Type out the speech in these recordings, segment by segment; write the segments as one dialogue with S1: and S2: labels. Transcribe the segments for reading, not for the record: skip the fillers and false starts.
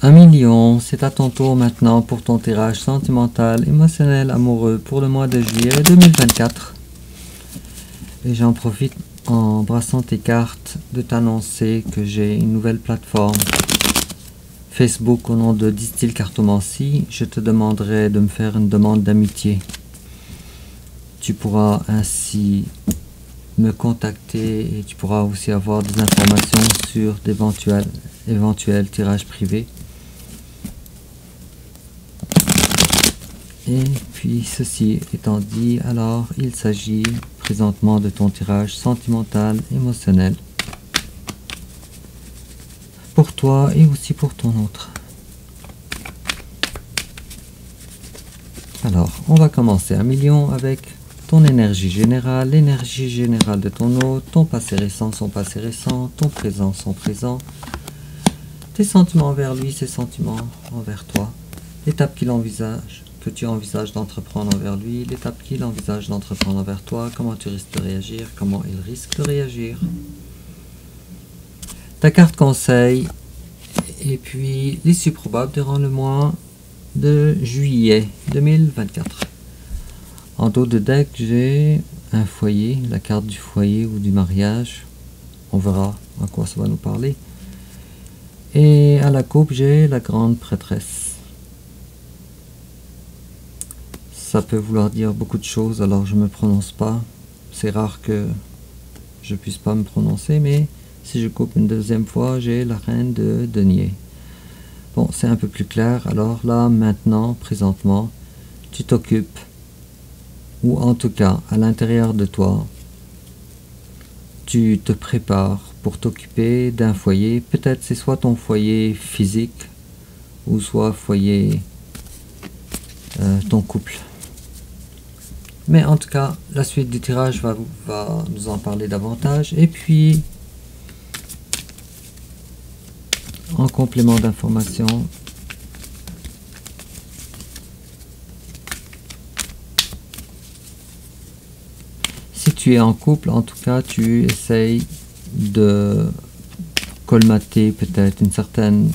S1: 1 million, c'est à ton tour maintenant pour ton tirage sentimental, émotionnel, amoureux pour le mois de juillet 2024. Et j'en profite en brassant tes cartes de t'annoncer que j'ai une nouvelle plateforme Facebook au nom de Distil Cartomancie. Je te demanderai de me faire une demande d'amitié. Tu pourras ainsi me contacter et tu pourras aussi avoir des informations sur d'éventuels tirages privés. Et puis ceci étant dit, alors il s'agit présentement de ton tirage sentimental, émotionnel, pour toi et aussi pour ton autre. Alors, on va commencer 1 million avec ton énergie générale, l'énergie générale de ton hôte, ton passé récent, son passé récent, ton présent, son présent, tes sentiments envers lui, ses sentiments envers toi, l'étape qu'il envisage, que tu envisages d'entreprendre envers lui, l'étape qu'il envisage d'entreprendre envers toi, comment tu risques de réagir, comment il risque de réagir. Ta carte conseil, et puis l'issue probable durant le mois de juillet 2024. En dos de deck, j'ai un foyer, la carte du foyer ou du mariage. On verra à quoi ça va nous parler. Et à la coupe, j'ai la grande prêtresse. Ça peut vouloir dire beaucoup de choses, alors je ne me prononce pas. C'est rare que je puisse pas me prononcer, mais si je coupe une deuxième fois, j'ai la reine de denier. Bon, c'est un peu plus clair. Alors là, maintenant, présentement, tu t'occupes, ou en tout cas, à l'intérieur de toi, tu te prépares pour t'occuper d'un foyer. Peut-être c'est soit ton foyer physique, ou soit foyer, ton couple. Mais en tout cas, la suite du tirage va nous en parler davantage. Et puis, en complément d'information, si tu es en couple, en tout cas, tu essayes de colmater peut-être une certaine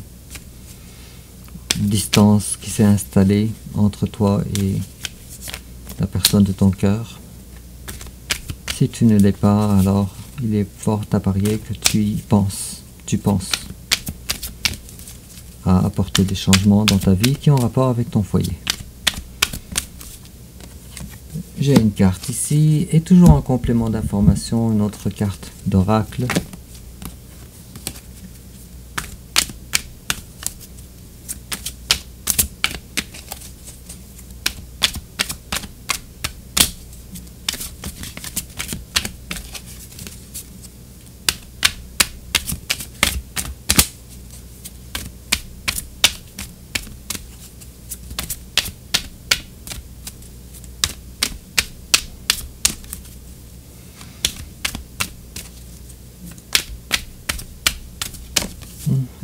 S1: distance qui s'est installée entre toi et la personne de ton cœur. Si tu ne l'es pas, alors il est fort à parier que tu penses à apporter des changements dans ta vie qui ont rapport avec ton foyer. J'ai une carte ici, et toujours en complément d'information, une autre carte d'oracle.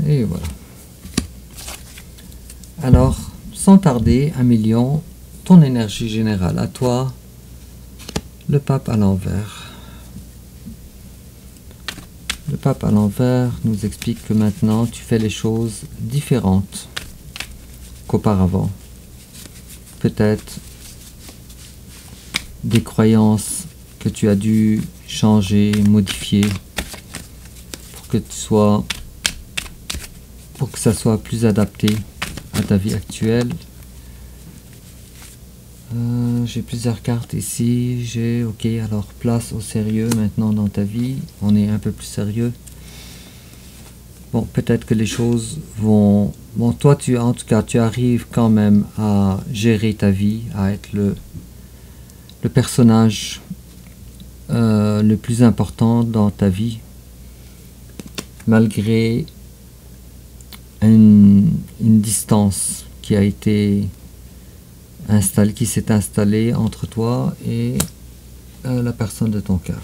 S1: Et voilà. Alors, sans tarder, 1 million, ton énergie générale à toi, le pape à l'envers. Le pape à l'envers nous explique que maintenant tu fais les choses différentes qu'auparavant. Peut-être des croyances que tu as dû changer, modifier pour que ça soit plus adapté à ta vie actuelle. J'ai plusieurs cartes ici. J'ai ok, alors place au sérieux maintenant dans ta vie. On est un peu plus sérieux. Bon, peut-être que les choses vont... Bon, toi, en tout cas, tu arrives quand même à gérer ta vie, à être le personnage le plus important dans ta vie, malgré une distance qui a été installée, qui s'est installée entre toi et la personne de ton cœur.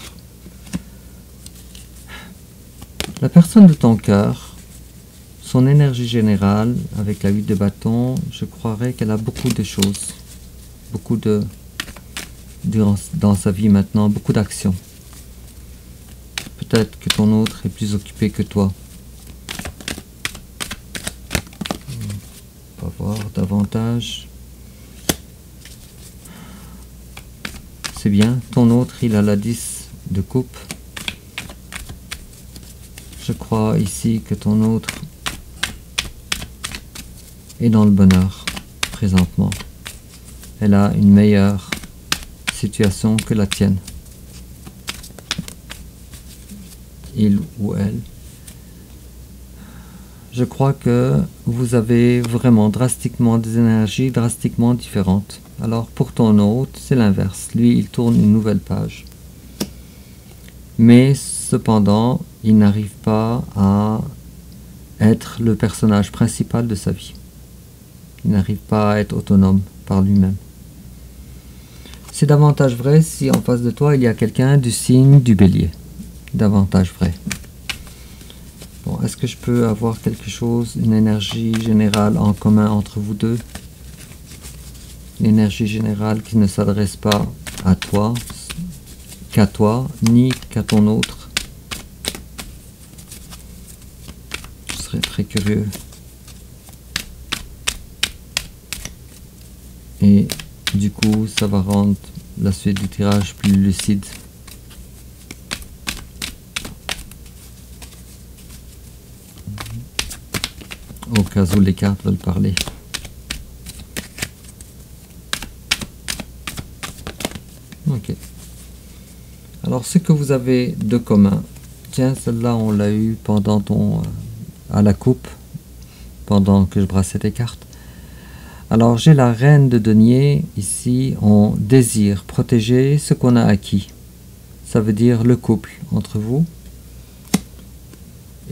S1: La personne de ton cœur, son énergie générale, avec la 8 de bâton, je croirais qu'elle a beaucoup de choses, dans sa vie maintenant, beaucoup d'actions. Peut-être que ton autre est plus occupé que toi. va voir davantage. C'est bien, ton autre il a la 10 de coupe. Je crois ici que ton autre est dans le bonheur présentement. Elle a une meilleure situation que la tienne. Il ou elle. Je crois que vous avez vraiment drastiquement des énergies drastiquement différentes. Alors pour ton hôte, c'est l'inverse. Lui, il tourne une nouvelle page. Mais cependant, il n'arrive pas à être le personnage principal de sa vie. Il n'arrive pas à être autonome par lui-même. C'est davantage vrai si en face de toi, il y a quelqu'un du signe du Bélier. Davantage vrai. Bon, est-ce que je peux avoir quelque chose, une énergie générale en commun entre vous deux? Une énergie générale qui ne s'adresse pas à toi, qu'à toi, ni qu'à ton autre. Je serais très curieux. Et du coup, ça va rendre la suite du tirage plus lucide. Au cas où les cartes veulent parler. Ok. Alors, ce que vous avez de commun, tiens, celle-là, on l'a eu pendant à la coupe, pendant que je brassais tes cartes. Alors, j'ai la reine de denier, ici, on désire protéger ce qu'on a acquis. Ça veut dire le couple entre vous.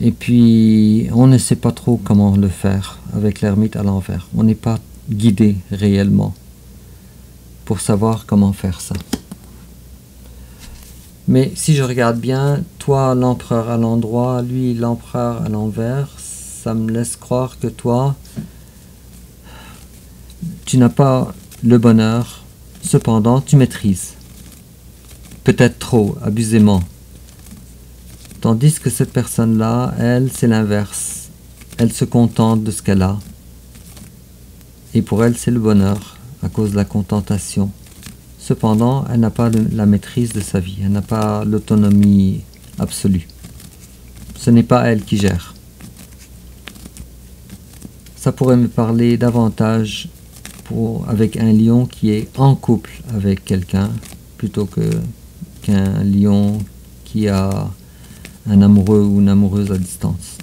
S1: Et puis, on ne sait pas trop comment le faire avec l'ermite à l'envers. On n'est pas guidé réellement pour savoir comment faire ça. Mais si je regarde bien, toi l'empereur à l'endroit, lui l'empereur à l'envers, ça me laisse croire que toi, tu n'as pas le bonheur, cependant tu maîtrises. Peut-être trop, abusément. Tandis que cette personne-là, elle, c'est l'inverse. Elle se contente de ce qu'elle a. Et pour elle, c'est le bonheur, à cause de la contentation. Cependant, elle n'a pas la maîtrise de sa vie. Elle n'a pas l'autonomie absolue. Ce n'est pas elle qui gère. Ça pourrait me parler davantage avec un lion qui est en couple avec quelqu'un, plutôt qu'un lion qui a un amoureux ou une amoureuse à distance.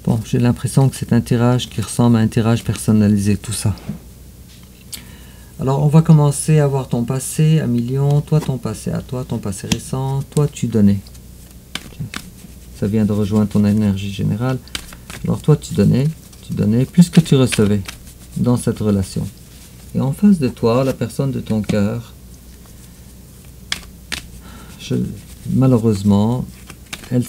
S1: Bon, j'ai l'impression que c'est un tirage qui ressemble à un tirage personnalisé, tout ça. Alors, on va commencer à voir ton passé à millions, toi ton passé à toi, ton passé récent, toi tu donnais. Ça vient de rejoindre ton énergie générale. Alors, toi tu donnais plus que tu recevais dans cette relation. Et en face de toi, la personne de ton cœur, malheureusement, elle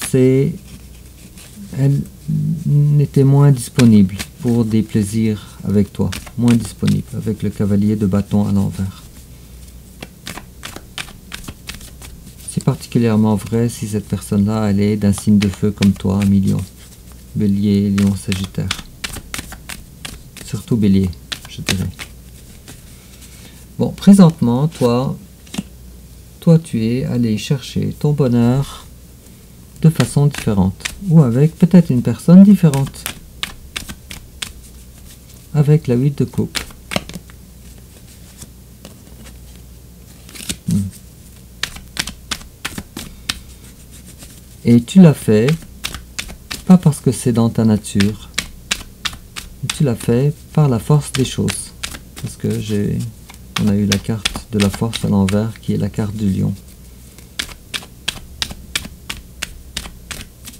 S1: n'était moins disponible pour des plaisirs avec toi, moins disponible avec le cavalier de bâton à l'envers. C'est particulièrement vrai si cette personne-là, elle est d'un signe de feu comme toi, un million. Bélier, Lion, Sagittaire. Surtout Bélier, je dirais. Bon, présentement, toi, tu es allé chercher ton bonheur de façon différente, ou avec peut-être une personne différente, avec la 8 de coupe. Et tu l'as fait, pas parce que c'est dans ta nature, tu l'as fait par la force des choses, parce que on a eu la carte de la force à l'envers qui est la carte du lion.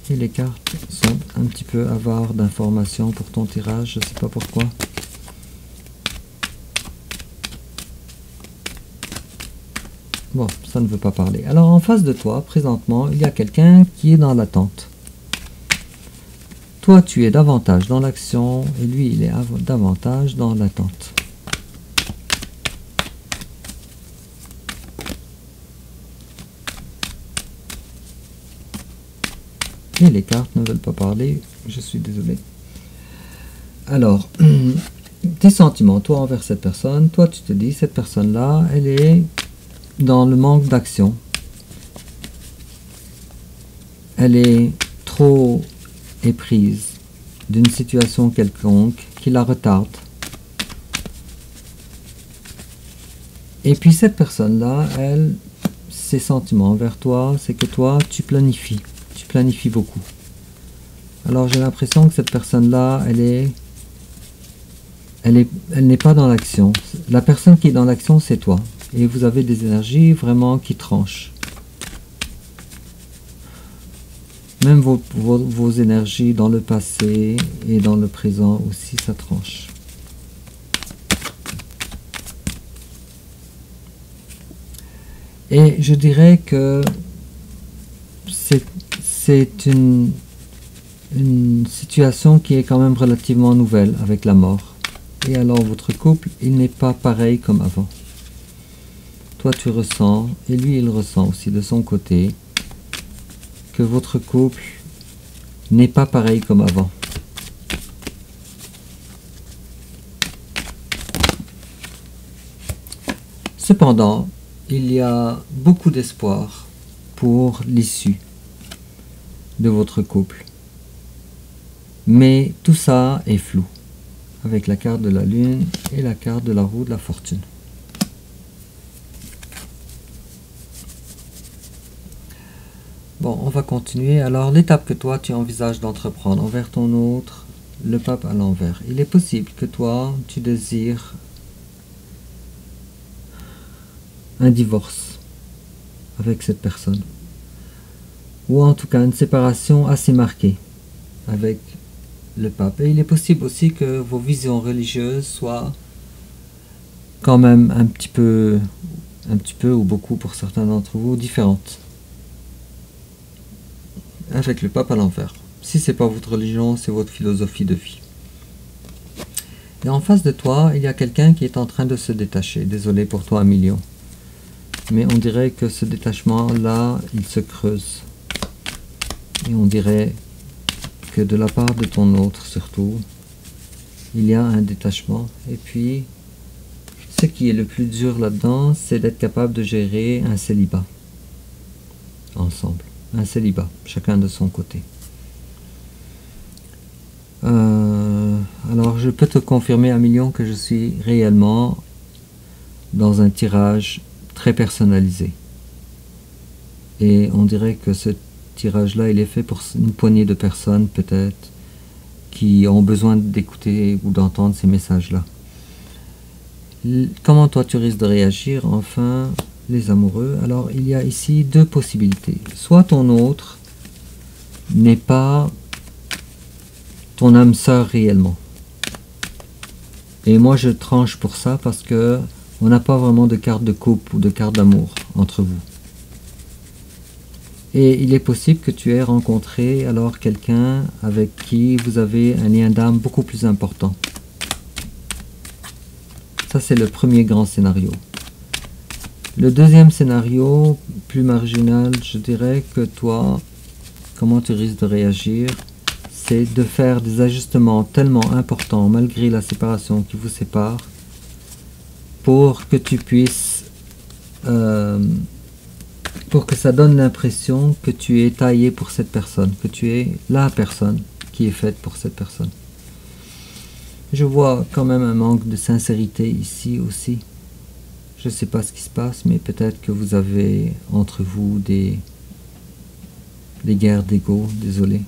S1: Et les cartes sont un petit peu avares d'informations pour ton tirage, je ne sais pas pourquoi. Bon, ça ne veut pas parler. Alors en face de toi, présentement, il y a quelqu'un qui est dans l'attente. Toi, tu es davantage dans l'action et lui, il est davantage dans l'attente. Et les cartes ne veulent pas parler, je suis désolé. Alors, tes sentiments, toi envers cette personne, toi tu te dis, cette personne-là, elle est dans le manque d'action. Elle est trop éprise d'une situation quelconque qui la retarde. Et puis cette personne-là, elle, ses sentiments envers toi, c'est que toi, tu planifies beaucoup. Alors j'ai l'impression que cette personne-là, elle n'est pas dans l'action. La personne qui est dans l'action, c'est toi. Et vous avez des énergies vraiment qui tranchent. Même vos énergies dans le passé et dans le présent aussi, ça tranche. Et je dirais que c'est une situation qui est quand même relativement nouvelle avec la mort. Et alors votre couple, il n'est pas pareil comme avant. Toi tu ressens, et lui il ressent aussi de son côté, que votre couple n'est pas pareil comme avant. Cependant, il y a beaucoup d'espoir pour l'issue de votre couple. Mais tout ça est flou, avec la carte de la lune et la carte de la roue de la fortune. Bon, on va continuer. Alors, l'étape que toi, tu envisages d'entreprendre envers ton autre, le pape à l'envers. Il est possible que toi, tu désires un divorce avec cette personne. Ou en tout cas, une séparation assez marquée avec le pape. Et il est possible aussi que vos visions religieuses soient quand même un petit peu ou beaucoup pour certains d'entre vous, différentes. Avec le pape à l'envers. Si c'est pas votre religion, c'est votre philosophie de vie. Et en face de toi, il y a quelqu'un qui est en train de se détacher. Désolé pour toi, Million. Mais on dirait que ce détachement-là, il se creuse. Et on dirait que de la part de ton autre, surtout, il y a un détachement. Et puis, ce qui est le plus dur là-dedans, c'est d'être capable de gérer un célibat. Ensemble. Un célibat, chacun de son côté. Alors, je peux te confirmer, à Million, que je suis réellement dans un tirage très personnalisé. Et on dirait que ce tirage-là, il est fait pour une poignée de personnes, peut-être, qui ont besoin d'écouter ou d'entendre ces messages-là. Comment toi, tu risques de réagir? Enfin, les amoureux. Alors, il y a ici deux possibilités. Soit ton autre n'est pas ton âme sœur réellement. Et moi, je tranche pour ça parce que on n'a pas vraiment de carte de couple ou de carte d'amour entre vous. Et il est possible que tu aies rencontré alors quelqu'un avec qui vous avez un lien d'âme beaucoup plus important. Ça, c'est le premier grand scénario. Le deuxième scénario, plus marginal, je dirais que toi, comment tu risques de réagir, c'est de faire des ajustements tellement importants malgré la séparation qui vous sépare pour que tu puisses, pour que ça donne l'impression que tu es taillé pour cette personne, que tu es la personne qui est faite pour cette personne. Je vois quand même un manque de sincérité ici aussi. Je ne sais pas ce qui se passe, mais peut-être que vous avez entre vous des guerres d'ego, désolé.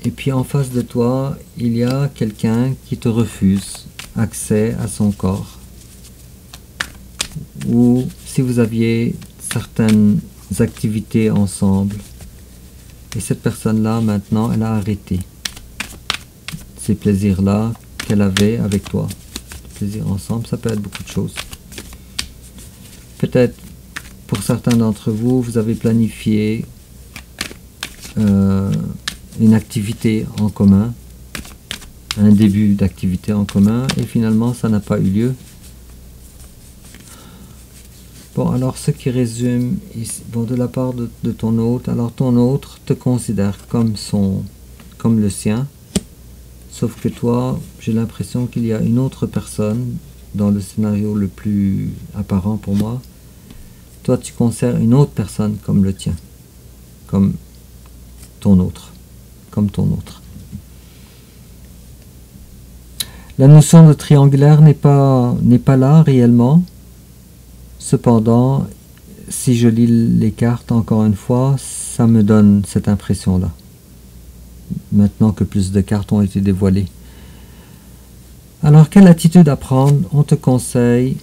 S1: Et puis en face de toi, il y a quelqu'un qui te refuse accès à son corps. Ou si vous aviez certaines activités ensemble, et cette personne-là, maintenant, elle a arrêté ces plaisirs-là qu'elle avait avec toi. Plaisir ensemble, ça peut être beaucoup de choses. Peut-être, pour certains d'entre vous, vous avez planifié une activité en commun, un début d'activité en commun, et finalement, ça n'a pas eu lieu. Bon, alors ce qui résume, bon, de la part de ton autre, alors ton autre te considère comme le sien, Sauf que toi, j'ai l'impression qu'il y a une autre personne dans le scénario le plus apparent pour moi. Toi, tu considères une autre personne comme le tien, comme ton autre. La notion de triangulaire n'est pas là réellement. Cependant, si je lis les cartes encore une fois, ça me donne cette impression-là. Maintenant que plus de cartes ont été dévoilées. Alors, quelle attitude à prendre? On te conseille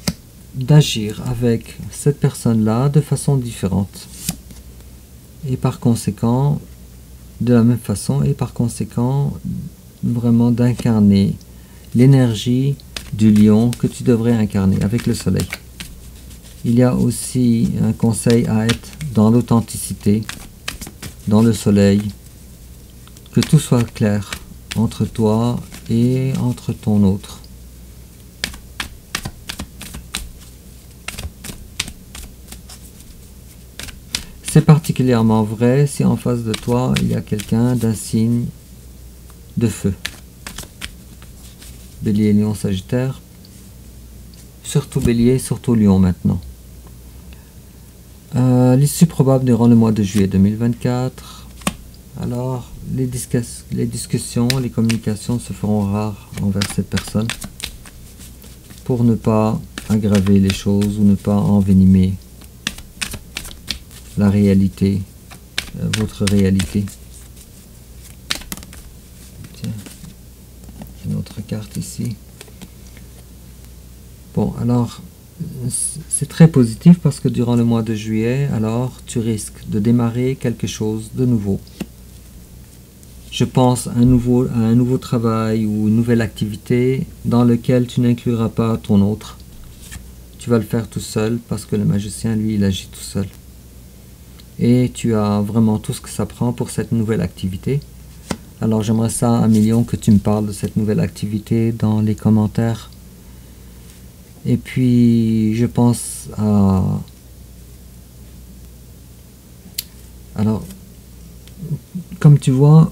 S1: d'agir avec cette personne-là de façon différente. Et par conséquent, de la même façon, et par conséquent, vraiment d'incarner l'énergie du lion que tu devrais incarner avec le soleil. Il y a aussi un conseil à être dans l'authenticité, dans le soleil, que tout soit clair entre toi et entre ton autre. C'est particulièrement vrai si en face de toi il y a quelqu'un d'un signe de feu. Bélier, Lion, Sagittaire. Surtout Bélier, surtout Lion maintenant. L'issue probable durant le mois de juillet 2024. Alors, les discussions, les communications se feront rares envers cette personne pour ne pas aggraver les choses ou ne pas envenimer la réalité, votre réalité. Tiens, une autre carte ici. Bon, alors, c'est très positif parce que durant le mois de juillet, alors, tu risques de démarrer quelque chose de nouveau. Je pense à un nouveau travail ou une nouvelle activité dans lequel tu n'incluras pas ton autre. Tu vas le faire tout seul parce que le magicien, lui, il agit tout seul. Et tu as vraiment tout ce que ça prend pour cette nouvelle activité. Alors j'aimerais ça, Amélion, que tu me parles de cette nouvelle activité dans les commentaires. Et puis je pense à... Alors, comme tu vois,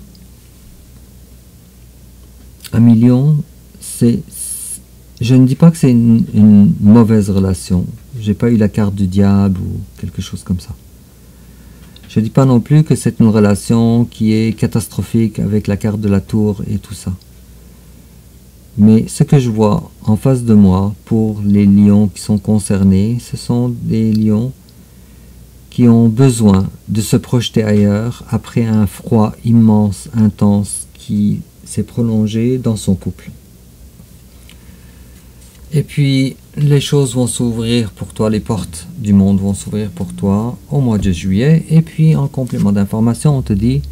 S1: Amélion, je ne dis pas que c'est une mauvaise relation. J'ai pas eu la carte du diable ou quelque chose comme ça. Je ne dis pas non plus que c'est une relation qui est catastrophique avec la carte de la tour et tout ça. Mais ce que je vois en face de moi pour les lions qui sont concernés, ce sont des lions qui ont besoin de se projeter ailleurs après un froid immense, intense qui s'est prolongé dans son couple. Et puis, les choses vont s'ouvrir pour toi, les portes du monde vont s'ouvrir pour toi au mois de juillet. Et puis, en complément d'information, on te dit,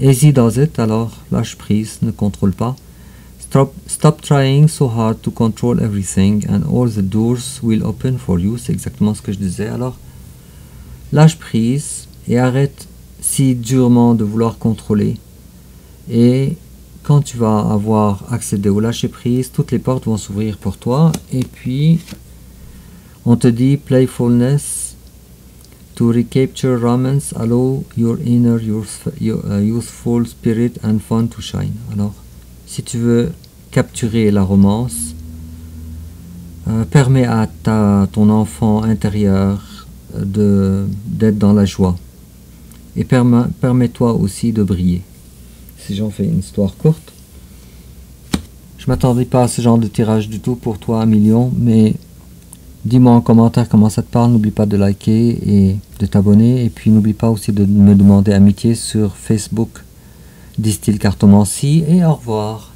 S1: easy does it, alors lâche prise, ne contrôle pas. Stop trying so hard to control everything and all the doors will open for you. C'est exactement ce que je disais. Alors, lâche prise et arrête si durement de vouloir contrôler. Et quand tu vas avoir accédé au lâcher prise, toutes les portes vont s'ouvrir pour toi. Et puis, on te dit playfulness to recapture romance, allow your inner youthful spirit and fun to shine. Alors, si tu veux capturer la romance, permets à ton enfant intérieur d'être dans la joie. Et permets-toi aussi de briller. Si j'en fais une histoire courte, je m'attendais pas à ce genre de tirage du tout pour toi, Amélion, mais dis-moi en commentaire comment ça te parle. N'oublie pas de liker et de t'abonner, et puis n'oublie pas aussi de me demander amitié sur Facebook, Distil Cartomancie, et au revoir.